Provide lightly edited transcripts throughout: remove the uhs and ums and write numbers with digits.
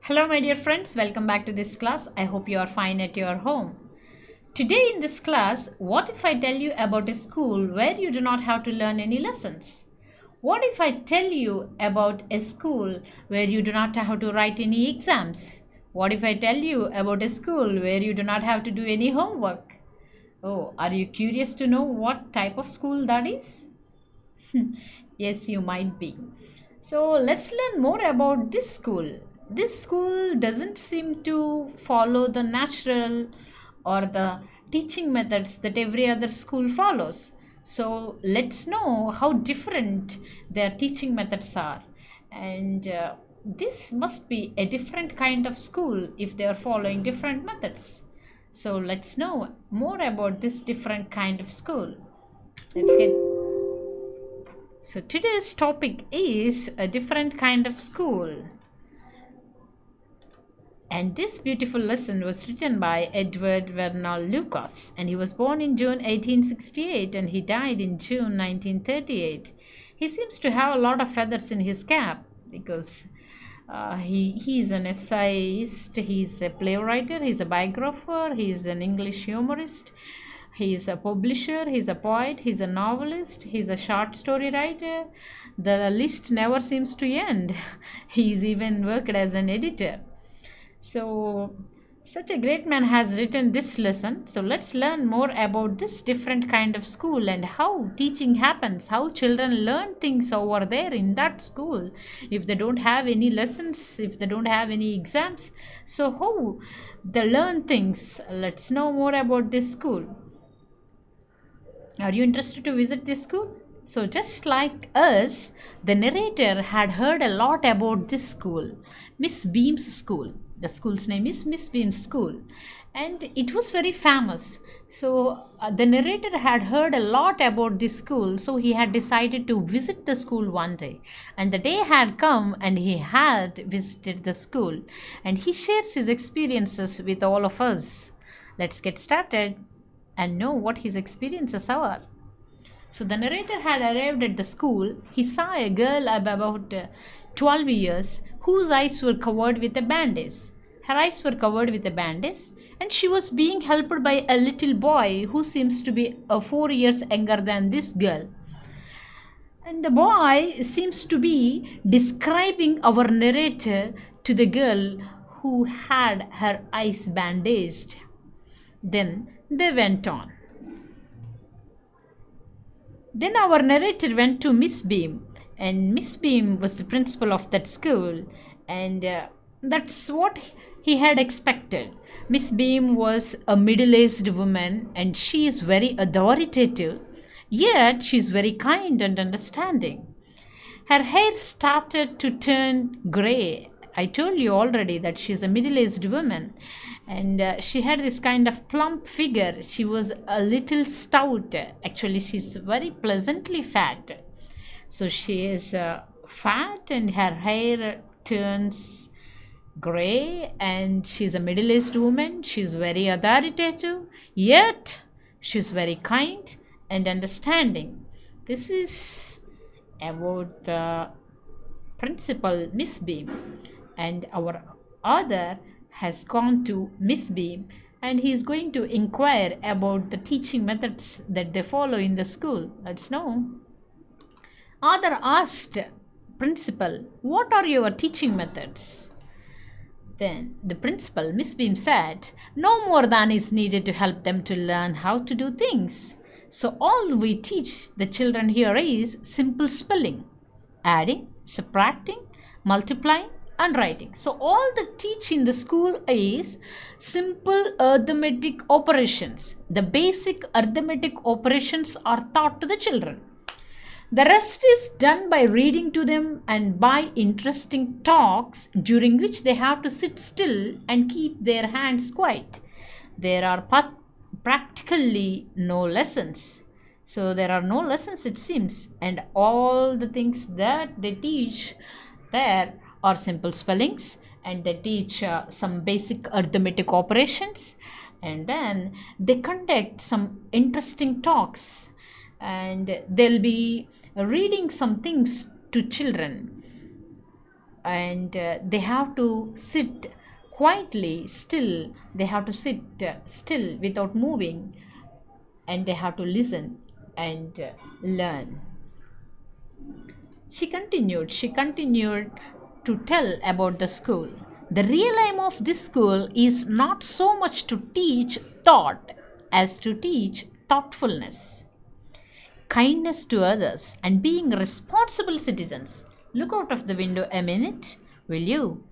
Hello, my dear friends. Welcome back to this class. I hope you are fine at your home. Today, in this class, what if I tell you about a school where you do not have to learn any lessons? What if I tell you about a school where you do not have to write any exams? What if I tell you about a school where you do not have to do any homework? Oh, are you curious to know what type of school that is? Yes, you might be. So let's learn more about this school. This school doesn't seem to follow the natural or the teaching methods that every other school follows. So let's know how different their teaching methods are. And this must be a different kind of school if they are following different methods. So let's know more about this different kind of school. Let's get so today's topic is a different kind of school. And this beautiful lesson was written by Edward Vernal Lucas, and he was born in June 1868 and he died in June 1938. He seems to have a lot of feathers in his cap because he's an essayist, he's a playwright, he's a biographer, he's an English humorist, he's a publisher, he's a poet, he's a novelist, he's a short story writer. The list never seems to end. He's even worked as an editor. So, such a great man has written this lesson. So, let's learn more about this different kind of school and how teaching happens, how children learn things over there in that school. If they don't have any lessons, if they don't have any exams, so how they learn things. Let's know more about this school. Are you interested to visit this school? So, just like us, the narrator had heard a lot about this school, Miss Beam's school. The school's name is Miss Beam's School, and it was very famous. So, the narrator had heard a lot about this school, so he had decided to visit the school one day. And the day had come, and he had visited the school, and he shares his experiences with all of us. Let's get started and know what his experiences are. So the narrator had arrived at the school. He saw a girl of about 12 years whose eyes were covered with a bandage. Her eyes were covered with a bandage, and she was being helped by a little boy who seems to be 4 years younger than this girl. And the boy seems to be describing our narrator to the girl who had her eyes bandaged. Then they went on. Then our narrator went to Miss Beam, and Miss Beam was the principal of that school, and that's what he had expected. Miss Beam was a middle-aged woman, and she is very authoritative, yet she is very kind and understanding. Her hair started to turn gray. I told you already that she is a middle-aged woman, and she had this kind of plump figure. She was a little stout. Actually, she's very pleasantly fat. So she is fat, and her hair turns gray, and she's a middle-aged woman. She's very authoritative, yet she's very kind and understanding. This is about the principal, Miss Beam, and our author has gone to Miss Beam, and he is going to inquire about the teaching methods that they follow in the school. Let's know. Author asked principal, "What are your teaching methods?" Then the principal, Miss Beam, said, "No more than is needed to help them to learn how to do things. So all we teach the children here is simple spelling, adding, subtracting, multiplying, and writing." So all the teach in the school is simple arithmetic operations. The basic arithmetic operations are taught to the children. The rest is done by reading to them and by interesting talks during which they have to sit still and keep their hands quiet. There are practically no lessons. So there are no lessons, it seems, and all the things that they teach there are simple spellings, and they teach some basic arithmetic operations, and then they conduct some interesting talks, and they'll be reading some things to children. and they have to sit quietly still. They have to sit still without moving, and they have to listen and learn. She continued to tell about the school. The real aim of this school is not so much to teach thought as to teach thoughtfulness, kindness to others, and being responsible citizens. Look out of the window a minute, will you?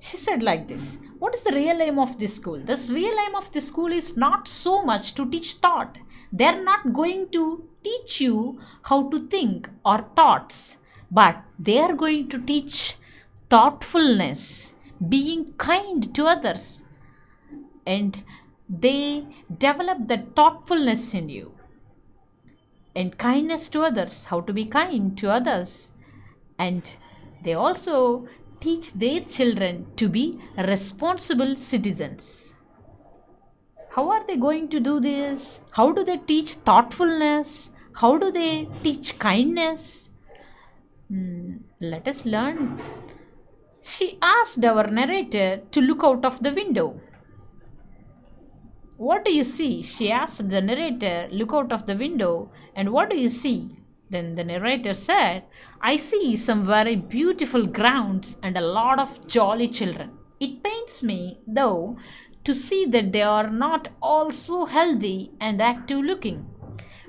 She said like this. What is the real aim of this school? The real aim of this school is not so much to teach thought. They're not going to teach you how to think or thoughts, but they are going to teach thoughtfulness, being kind to others, and they develop that thoughtfulness in you, and kindness to others, how to be kind to others, and they also teach their children to be responsible citizens. How are they going to do this? How do they teach thoughtfulness? How do they teach kindness? Let us learn. She asked our narrator to look out of the window. What do you see? She asked the narrator, look out of the window, and what do you see? Then the narrator said, I see some very beautiful grounds and a lot of jolly children. It pains me, though, to see that they are not all so healthy and active looking.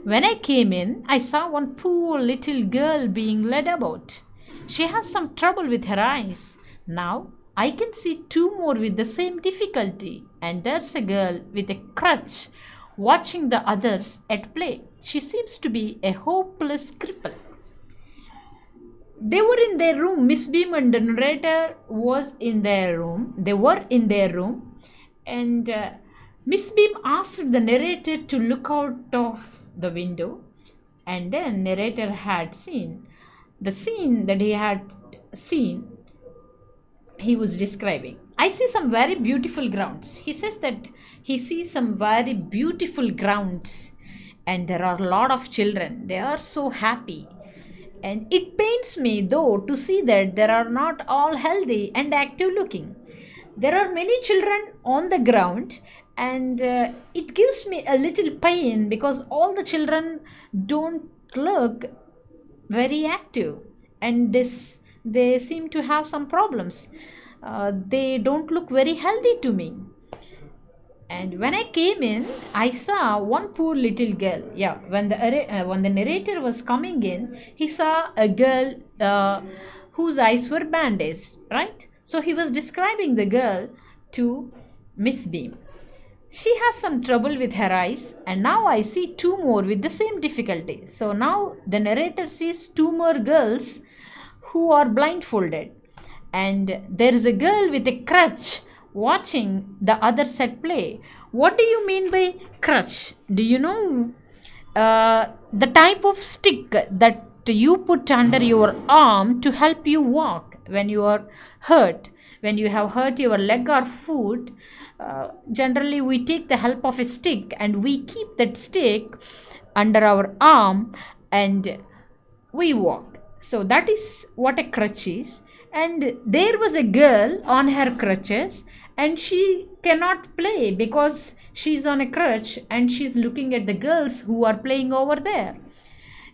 When I came in, I saw one poor little girl being led about. She has some trouble with her eyes. Now I can see two more with the same difficulty, and there's a girl with a crutch watching the others at play. She seems to be a hopeless cripple. They were in their room. Miss Beam and the narrator was in their room. They were in their room, and Miss Beam asked the narrator to look out of the window, and then narrator had seen the scene that he had seen. He was describing. I see some very beautiful grounds. He says that he sees some very beautiful grounds, and there are a lot of children. They are so happy. And it pains me, though, to see that there are not all healthy and active looking. There are many children on the ground, and it gives me a little pain because all the children don't look very active, and they seem to have some problems. They don't look very healthy to me. And when I came in, I saw one poor little girl. Yeah, when the narrator was coming in, he saw a girl whose eyes were bandaged, right? So he was describing the girl to Miss Beam. She has some trouble with her eyes, and now I see two more with the same difficulty. So now the narrator sees two more girls who are blindfolded, and there is a girl with a crutch watching the others at play. What do you mean by crutch? Do you know the type of stick that you put under your arm to help you walk when you are hurt? When you have hurt your leg or foot, generally we take the help of a stick, and we keep that stick under our arm and we walk. So that is what a crutch is. And there was a girl on her crutches, and she cannot play because she's on a crutch, and she's looking at the girls who are playing over there.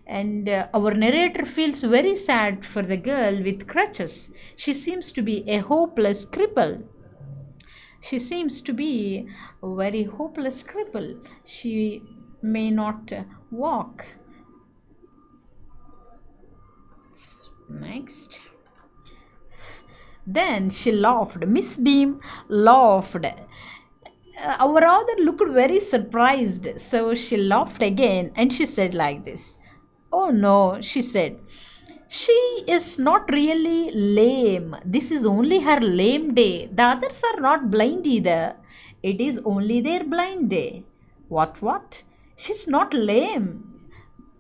And our narrator feels very sad for the girl with crutches. She seems to be a hopeless cripple. She seems to be a very hopeless cripple. She may not walk. Next. Then she laughed. Miss Beam laughed. Our author looked very surprised, so she laughed again, and she said like this. Oh no, she said. She is not really lame. This is only her lame day. The others are not blind either. It is only their blind day. What? She's not lame.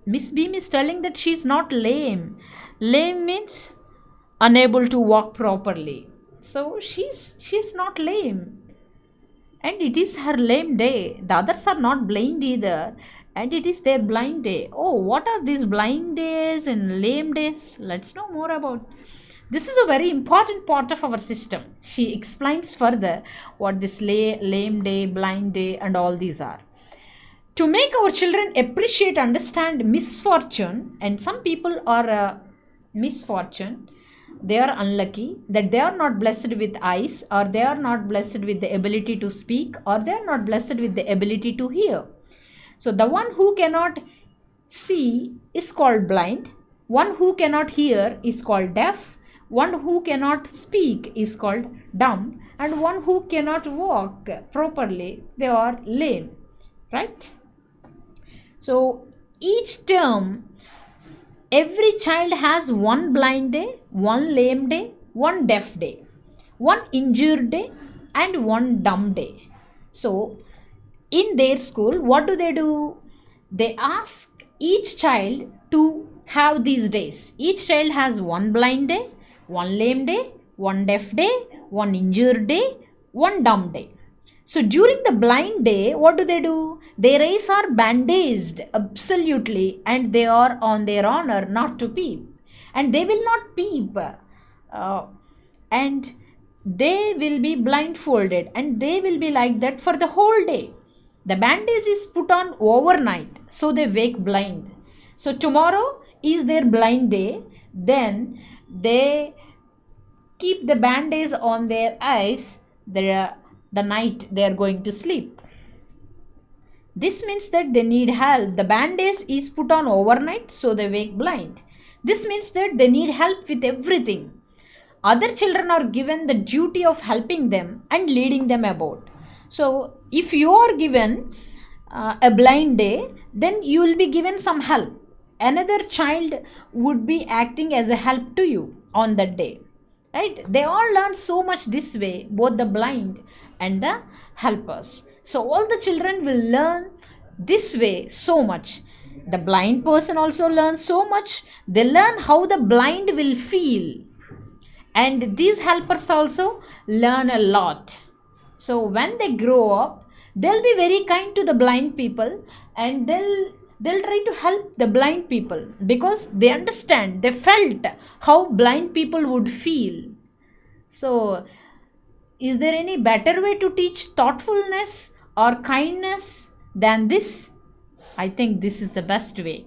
Miss Beam is telling that she's not lame. Lame means unable to walk properly. So she's not lame. And it is her lame day. The others are not blind either, and it is their blind day. Oh, what are these blind days and lame days? Let's know more about This is a very important part of our system. She explains further what this lame day, blind day, and all these are. To make our children appreciate, understand misfortune, and some people are misfortune, they are unlucky that they are not blessed with eyes, or they are not blessed with the ability to speak, or they are not blessed with the ability to hear. So the one who cannot see is called blind, one who cannot hear is called deaf, one who cannot speak is called dumb, and one who cannot walk properly, they are lame, right? So each term, every child has one blind day, one lame day, one deaf day, one injured day, and one dumb day. So in their school, what do? They ask each child to have these days. Each child has one blind day, one lame day, one deaf day, one injured day, one dumb day. So during the blind day, what do? Their eyes are bandaged absolutely, and they are on their honor not to peep. And they will not peep. And they will be blindfolded, and they will be like that for the whole day. The bandage is put on overnight, so they wake blind. So tomorrow is their blind day, then they keep the bandage on their eyes the night they are going to sleep. This means that they need help. The bandage is put on overnight, so they wake blind. This means that they need help with everything. Other children are given the duty of helping them and leading them about. So if you are given a blind day, then you will be given some help. Another child would be acting as a help to you on that day, right? They all learn so much this way, both the blind and the helpers. So all the children will learn this way so much. The blind person also learns so much. They learn how the blind will feel, and these helpers also learn a lot. So when they grow up, they'll be very kind to the blind people, and they'll try to help the blind people because they understand, they felt how blind people would feel. So is there any better way to teach thoughtfulness or kindness than this? I think this is the best way.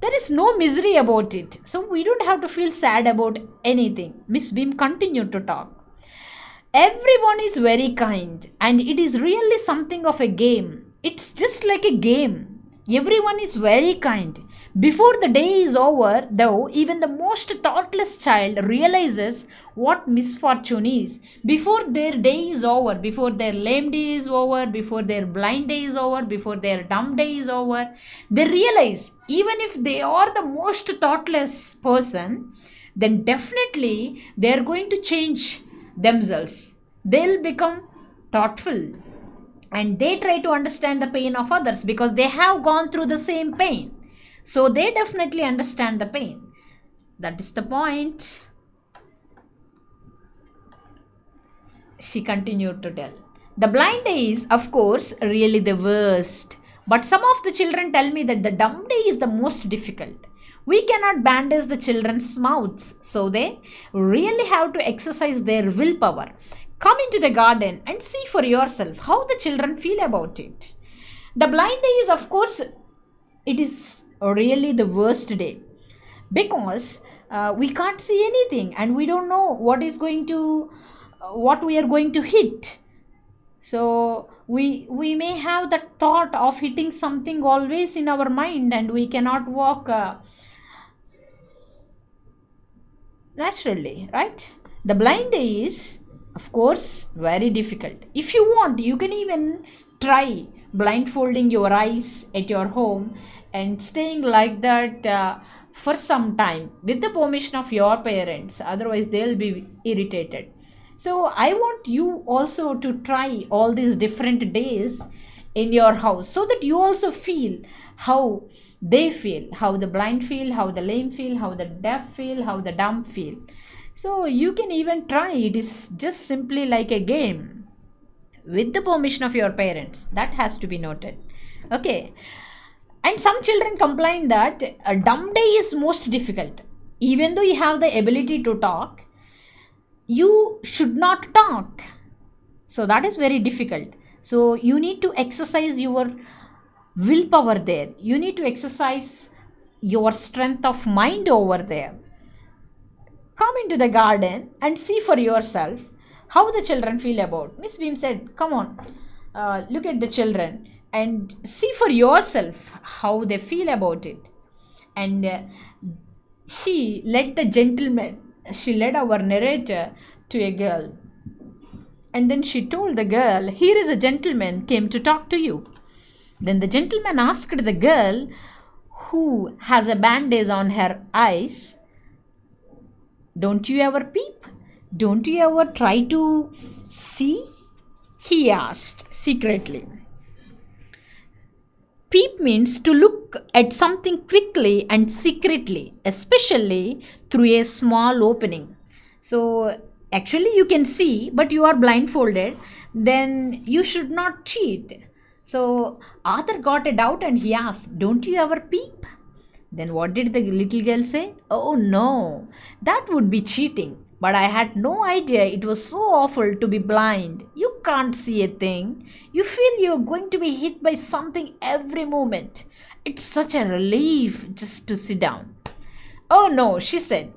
There is no misery about it, so we don't have to feel sad about anything. Miss Beam continued to talk. Everyone is very kind, and it is really something of a game. It's just like a game. Everyone is very kind. Before the day is over, though, even the most thoughtless child realizes what misfortune is. Before their day is over, before their lame day is over, before their blind day is over, before their dumb day is over, they realize even if they are the most thoughtless person, then definitely they are going to change themselves. They'll become thoughtful, and they try to understand the pain of others because they have gone through the same pain. So they definitely understand the pain. That is the point. She continued to tell. The blind day is, of course, really the worst. But some of the children tell me that the dumb day is the most difficult. We cannot bandage the children's mouths, so they really have to exercise their willpower. Come into the garden and see for yourself how the children feel about it. The blind day is, of course, it is really the worst day because we can't see anything, and we don't know what we are going to hit. So we may have the thought of hitting something always in our mind, and we cannot walk naturally, right? The blind day is, of course, very difficult. If you want, you can even try blindfolding your eyes at your home and staying like that for some time with the permission of your parents. Otherwise, they'll be irritated. So I want you also to try all these different days in your house so that you also feel how they feel, how the blind feel, how the lame feel, how the deaf feel, how the dumb feel. So you can even try. It is just simply like a game with the permission of your parents. That has to be noted. Okay. And some children complain that a dumb day is most difficult. Even though you have the ability to talk, you should not talk. So that is very difficult. So you need to exercise your willpower there. You need to exercise your strength of mind over there. Come into the garden and see for yourself how the children feel about. Miss Beam said, come on, look at the children and see for yourself how they feel about it. And she led our narrator to a girl. And then she told the girl, here is a gentleman came to talk to you. Then the gentleman asked the girl, who has a bandage on her eyes, don't you ever peep? Don't you ever try to see? He asked secretly. Peep means to look at something quickly and secretly, especially through a small opening. So, actually, you can see, but you are blindfolded, then you should not cheat. So, Arthur got a doubt and he asked, don't you ever peep? Then what did the little girl say? Oh no, that would be cheating. But I had no idea it was so awful to be blind. You can't see a thing. You feel you're going to be hit by something every moment. It's such a relief just to sit down. Oh no, she said.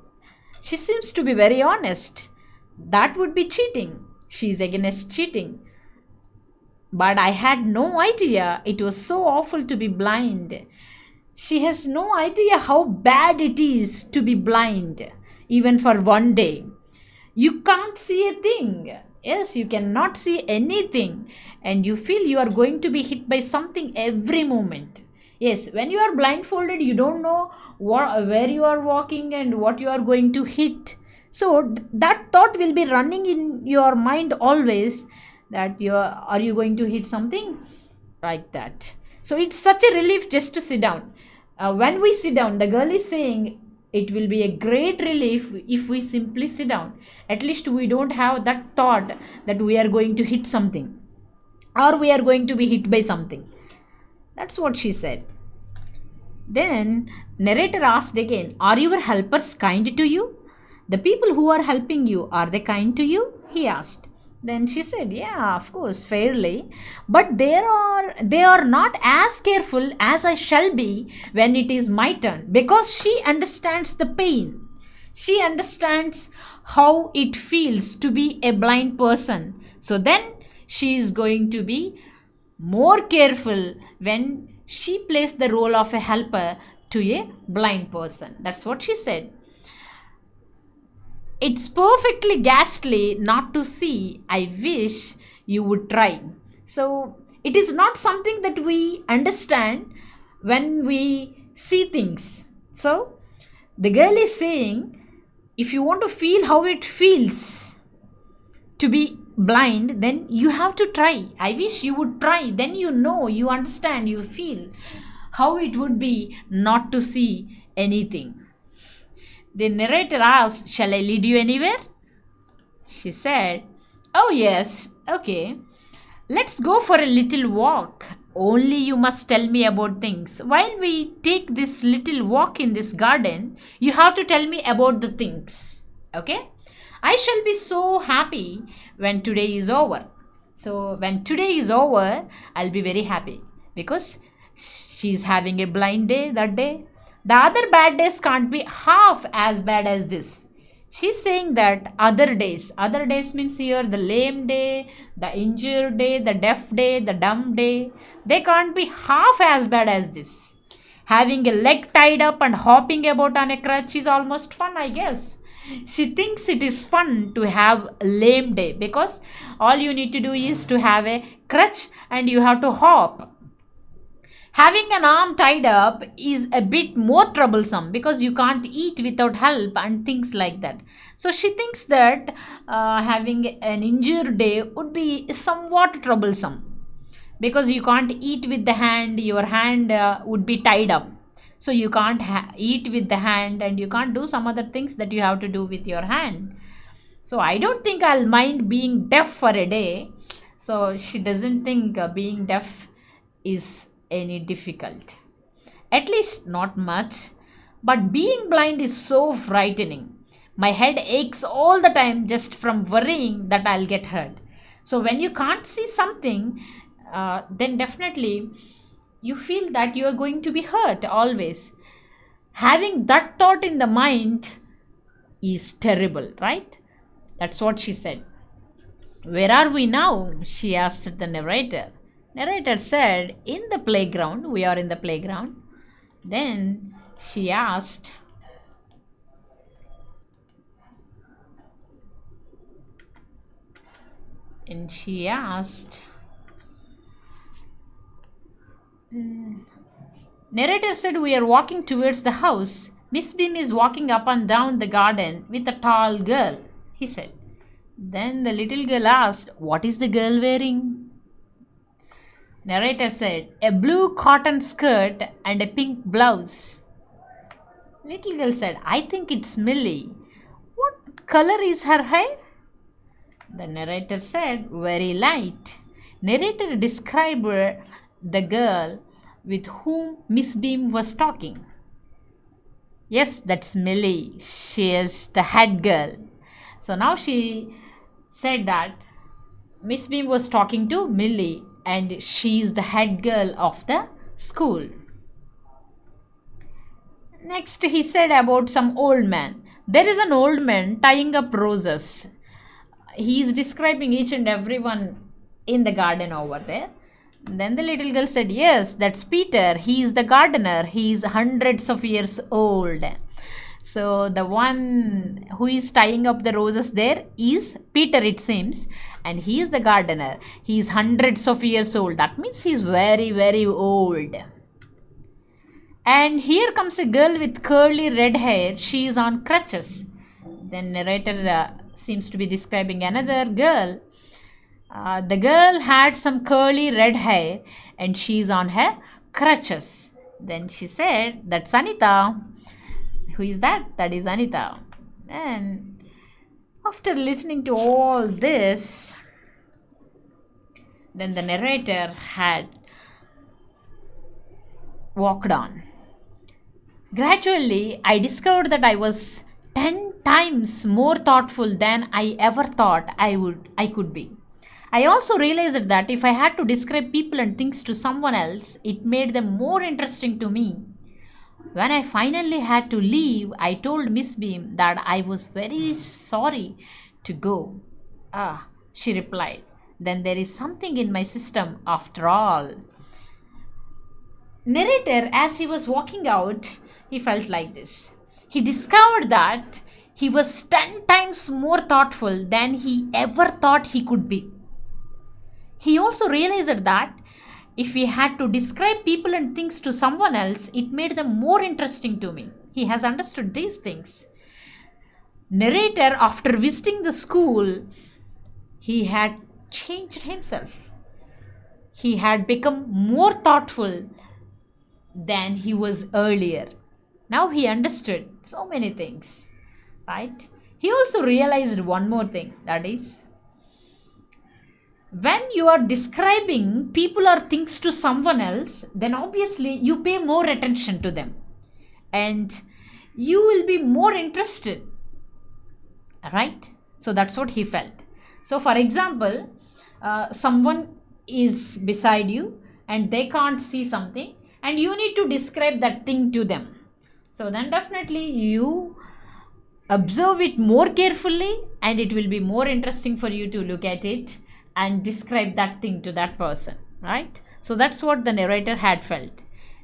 She seems to be very honest. That would be cheating. She's against cheating. But I had no idea it was so awful to be blind. She has no idea how bad it is to be blind, even for one day. You can't see a thing. Yes, you cannot see anything. And you feel you are going to be hit by something every moment. Yes, when you are blindfolded, you don't know where you are walking and what you are going to hit. So that thought will be running in your mind always, that are you going to hit something like that. So it's such a relief just to sit down. When we sit down, the girl is saying it will be a great relief if we simply sit down. At least we don't have that thought that we are going to hit something or we are going to be hit by something. That's what she said. Then narrator asked again, are your helpers kind to you? The people who are helping you, are they kind to you? He asked. Then she said, yeah, of course, fairly. But they are not as careful as I shall be when it is my turn, because she understands the pain. She understands how it feels to be a blind person. So then she is going to be more careful when she plays the role of a helper to a blind person. That's what she said. It's perfectly ghastly not to see. I wish you would try. So, it is not something that we understand when we see things. So, the girl is saying, if you want to feel how it feels to be blind, then you have to try. I wish you would try. Then you know, you understand, you feel how it would be not to see anything. The narrator asked, shall I lead you anywhere? She said, oh yes, okay. Let's go for a little walk. Only you must tell me about things. While we take this little walk in this garden, you have to tell me about the things. Okay? I shall be so happy when today is over. So when today is over, I'll be very happy because she's having a blind day that day. The other bad days can't be half as bad as this. She's saying that other days means here the lame day, the injured day, the deaf day, the dumb day, they can't be half as bad as this. Having a leg tied up and hopping about on a crutch is almost fun, I guess. She thinks it is fun to have a lame day because all you need to do is to have a crutch and you have to hop. Having an arm tied up is a bit more troublesome because you can't eat without help and things like that. So she thinks that having an injured day would be somewhat troublesome because you can't eat with the hand, your hand would be tied up. So you can't eat with the hand and you can't do some other things that you have to do with your hand. So I don't think I'll mind being deaf for a day. So she doesn't think being deaf is any difficult, at least not much. But being blind is so frightening. My head aches all the time just from worrying that I'll get hurt. So when you can't see something, then definitely you feel that you are going to be hurt always. Having that thought in the mind is terrible, right? That's what she said. Where are we now? She asked the narrator. Narrator said, in the playground. We are in the playground. Then she asked, and she asked, narrator said, we are walking towards the house. Miss Beam is walking up and down the garden with a tall girl, he said. Then the little girl asked, what is the girl wearing? Narrator said, a blue cotton skirt and a pink blouse. Little girl said, I think it's Millie. What color is her hair? The narrator said, very light. Narrator described the girl with whom Miss Beam was talking. Yes, that's Millie. She is the head girl. So now she said that Miss Beam was talking to Millie and she is the head girl of the school. Next, he said about some old man. There is an old man tying up roses. He is describing each and everyone in the garden over there. Then the little girl said, yes, that's Peter. He is the gardener. He is hundreds of years old. So the one who is tying up the roses there is Peter, it seems. And he is the gardener. He is hundreds of years old. That means he is very, very old. And here comes a girl with curly red hair. She is on crutches. Then narrator seems to be describing another girl. The girl had some curly red hair and she is on her crutches. Then she said, that's Anita. Who is that? That is Anita. And after listening to all this, then the narrator had walked on. Gradually, I discovered that I was 10 times more thoughtful than I ever thought I could be. I also realized that if I had to describe people and things to someone else, it made them more interesting to me. When I finally had to leave, I told Miss Beam that I was very sorry to go. Ah, she replied, then there is something in my system after all. Narrator, as he was walking out, he felt like this. He discovered that he was 10 times more thoughtful than he ever thought he could be. He also realized that if he had to describe people and things to someone else, it made them more interesting to me. He has understood these things. Narrator, after visiting the school, he had changed himself. He had become more thoughtful than he was earlier. Now he understood so many things, right? He also realized one more thing, that is, when you are describing people or things to someone else, then obviously you pay more attention to them and you will be more interested, right? So that's what he felt. So for example, someone is beside you and they can't see something and you need to describe that thing to them. So then definitely you observe it more carefully and it will be more interesting for you to look at it and describe that thing to that person, right? So that's what the narrator had felt.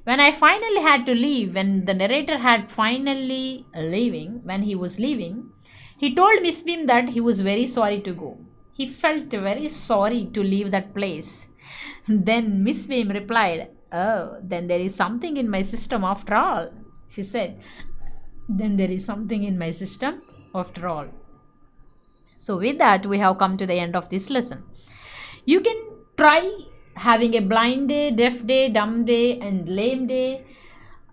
When I finally had to leave, when the narrator had finally when he was leaving, he told Miss Beam that he was very sorry to go. He felt very sorry to leave that place. Then Miss Beam replied, oh, then there is something in my system after all. She said, then there is something in my system after all. So with that, we have come to the end of this lesson. You can try having a blind day, deaf day, dumb day and lame day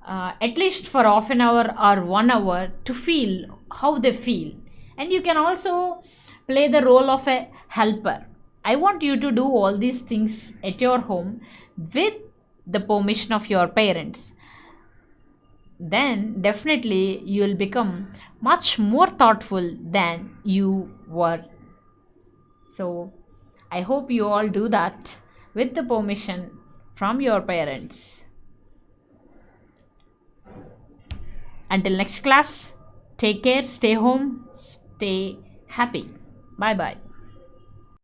at least for half an hour or 1 hour to feel how they feel. And you can also play the role of a helper. I want you to do all these things at your home with the permission of your parents. then definitely you will become much more thoughtful than you were. So, I hope you all do that with the permission from your parents. Until next class, take care, stay home, stay happy. Bye bye.